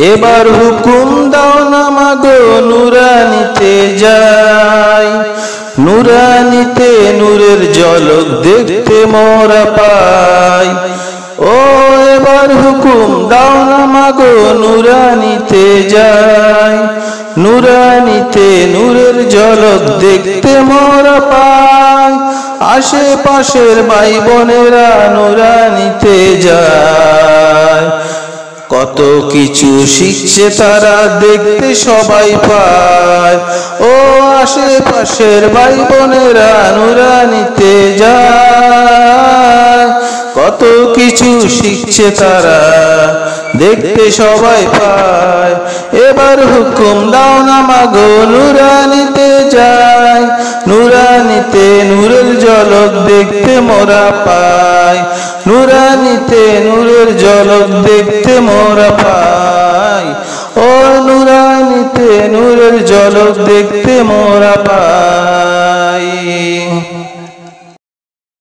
এবার হুকুম দাও না মাগো নুরানিতে যাই, নুরানিতে নূরের ঝলক দেখতে মোরা পাই। ও এবার হুকুম দাও না মাগো নুরানিতে যাই, নুরানিতে নূরের ঝলক দেখতে মোরা পাই। আশেপাশের ভাই বোনেরা নুরানিতে যায়, কত কিছু শিখছে তারা দেখতে সবাই পায়। ও আশেপাশের ভাই বোনেরা নুরানিতে যায়, কত কিছু শিখছে তারা দেখতে সবাই পায়। এবার হুকুম দাও না মাগো নুরানিতে যাই, নুরানিতে নূরের ঝলক দেখতে মোরা পাই, নুরানিতে নূরের ঝলক দেখতে মোরা পাই। ও নুরানিতে নূরের ঝলক দেখতে মোরা পাই।